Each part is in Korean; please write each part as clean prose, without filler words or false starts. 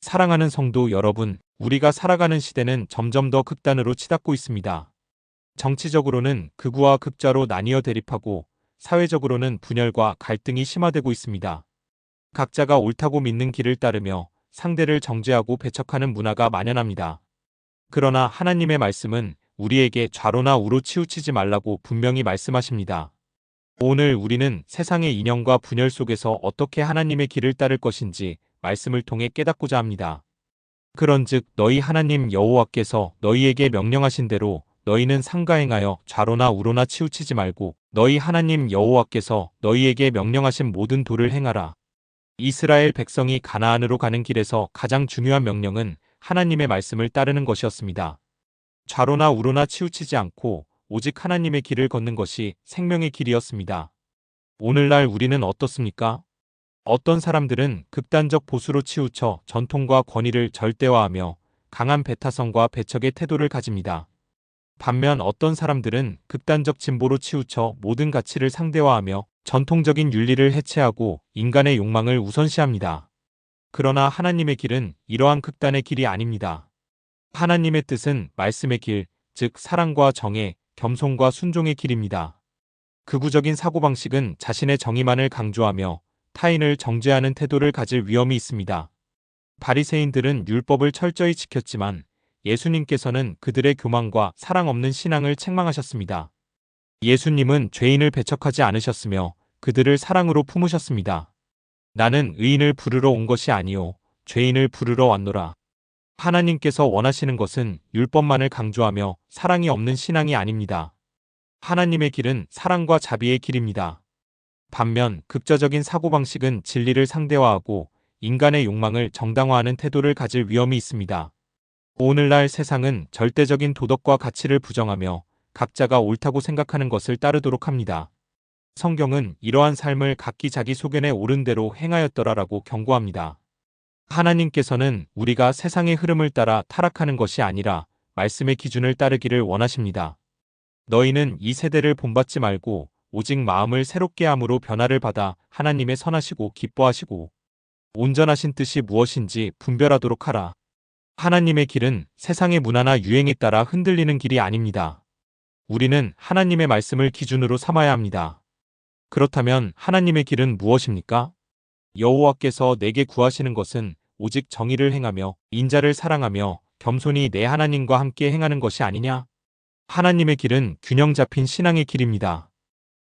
사랑하는 성도 여러분, 우리가 살아가는 시대는 점점 더 극단으로 치닫고 있습니다. 정치적으로는 극우와 극좌로 나뉘어 대립하고 사회적으로는 분열과 갈등이 심화되고 있습니다. 각자가 옳다고 믿는 길을 따르며 상대를 정죄하고 배척하는 문화가 만연합니다. 그러나 하나님의 말씀은 우리에게 좌로나 우로 치우치지 말라고 분명히 말씀하십니다. 오늘 우리는 세상의 이념과 분열 속에서 어떻게 하나님의 길을 따를 것인지 말씀을 통해 깨닫고자 합니다. 그런즉 너희 하나님 여호와께서 너희에게 명령하신 대로 너희는 상가행하여 좌로나 우로나 치우치지 말고 너희 하나님 여호와께서 너희에게 명령하신 모든 도를 행하라. 이스라엘 백성이 가나안으로 가는 길에서 가장 중요한 명령은 하나님의 말씀을 따르는 것이었습니다. 좌로나 우로나 치우치지 않고 오직 하나님의 길을 걷는 것이 생명의 길이었습니다. 오늘날 우리는 어떻습니까? 어떤 사람들은 극단적 보수로 치우쳐 전통과 권위를 절대화하며 강한 배타성과 배척의 태도를 가집니다. 반면 어떤 사람들은 극단적 진보로 치우쳐 모든 가치를 상대화하며 전통적인 윤리를 해체하고 인간의 욕망을 우선시합니다. 그러나 하나님의 길은 이러한 극단의 길이 아닙니다. 하나님의 뜻은 말씀의 길, 즉 사랑과 정의, 겸손과 순종의 길입니다. 극우적인 사고방식은 자신의 정의만을 강조하며 타인을 정죄하는 태도를 가질 위험이 있습니다. 바리새인들은 율법을 철저히 지켰지만 예수님께서는 그들의 교만과 사랑 없는 신앙을 책망하셨습니다. 예수님은 죄인을 배척하지 않으셨으며 그들을 사랑으로 품으셨습니다. 나는 의인을 부르러 온 것이 아니요 죄인을 부르러 왔노라. 하나님께서 원하시는 것은 율법만을 강조하며 사랑이 없는 신앙이 아닙니다. 하나님의 길은 사랑과 자비의 길입니다. 반면 극좌적인 사고방식은 진리를 상대화하고 인간의 욕망을 정당화하는 태도를 가질 위험이 있습니다. 오늘날 세상은 절대적인 도덕과 가치를 부정하며 각자가 옳다고 생각하는 것을 따르도록 합니다. 성경은 이러한 삶을 각기 자기 소견에 옳은 대로 행하였더라라고 경고합니다. 하나님께서는 우리가 세상의 흐름을 따라 타락하는 것이 아니라 말씀의 기준을 따르기를 원하십니다. 너희는 이 세대를 본받지 말고 오직 마음을 새롭게 함으로 변화를 받아 하나님의 선하시고 기뻐하시고 온전하신 뜻이 무엇인지 분별하도록 하라. 하나님의 길은 세상의 문화나 유행에 따라 흔들리는 길이 아닙니다. 우리는 하나님의 말씀을 기준으로 삼아야 합니다. 그렇다면 하나님의 길은 무엇입니까? 여호와께서 내게 구하시는 것은 오직 정의를 행하며 인자를 사랑하며 겸손히 내 하나님과 함께 행하는 것이 아니냐? 하나님의 길은 균형 잡힌 신앙의 길입니다.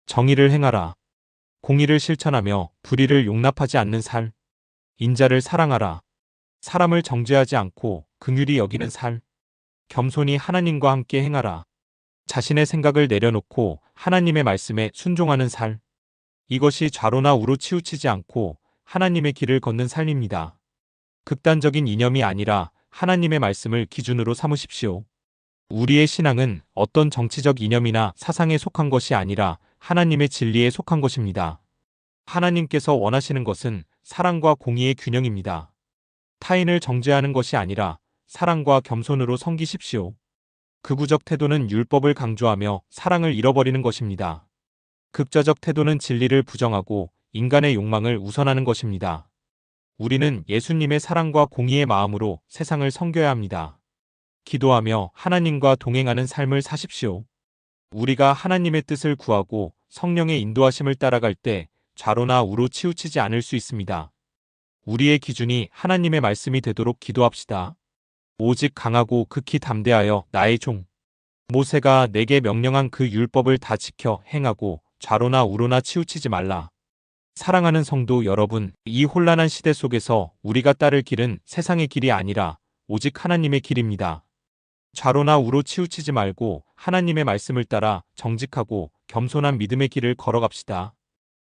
정의를 행하라. 공의를 실천하며 불의를 용납하지 않는 삶. 인자를 사랑하라. 사람을 정죄하지 않고 긍휼히 여기는 삶. 겸손히 하나님과 함께 행하라. 자신의 생각을 내려놓고 하나님의 말씀에 순종하는 삶. 이것이 좌로나 우로 치우치지 않고 하나님의 길을 걷는 삶입니다. 극단적인 이념이 아니라 하나님의 말씀을 기준으로 삼으십시오. 우리의 신앙은 어떤 정치적 이념이나 사상에 속한 것이 아니라 하나님의 진리에 속한 것입니다. 하나님께서 원하시는 것은 사랑과 공의의 균형입니다. 타인을 정죄하는 것이 아니라 사랑과 겸손으로 섬기십시오. 극우적 태도는 율법을 강조하며 사랑을 잃어버리는 것입니다. 극좌적 태도는 진리를 부정하고 인간의 욕망을 우선하는 것입니다. 우리는 예수님의 사랑과 공의의 마음으로 세상을 섬겨야 합니다. 기도하며 하나님과 동행하는 삶을 사십시오. 우리가 하나님의 뜻을 구하고 성령의 인도하심을 따라갈 때 좌로나 우로 치우치지 않을 수 있습니다. 우리의 기준이 하나님의 말씀이 되도록 기도합시다. 오직 강하고 극히 담대하여 나의 종 모세가 내게 명령한 그 율법을 다 지켜 행하고 좌로나 우로나 치우치지 말라. 사랑하는 성도 여러분, 이 혼란한 시대 속에서 우리가 따를 길은 세상의 길이 아니라 오직 하나님의 길입니다. 좌로나 우로 치우치지 말고 하나님의 말씀을 따라 정직하고 겸손한 믿음의 길을 걸어갑시다.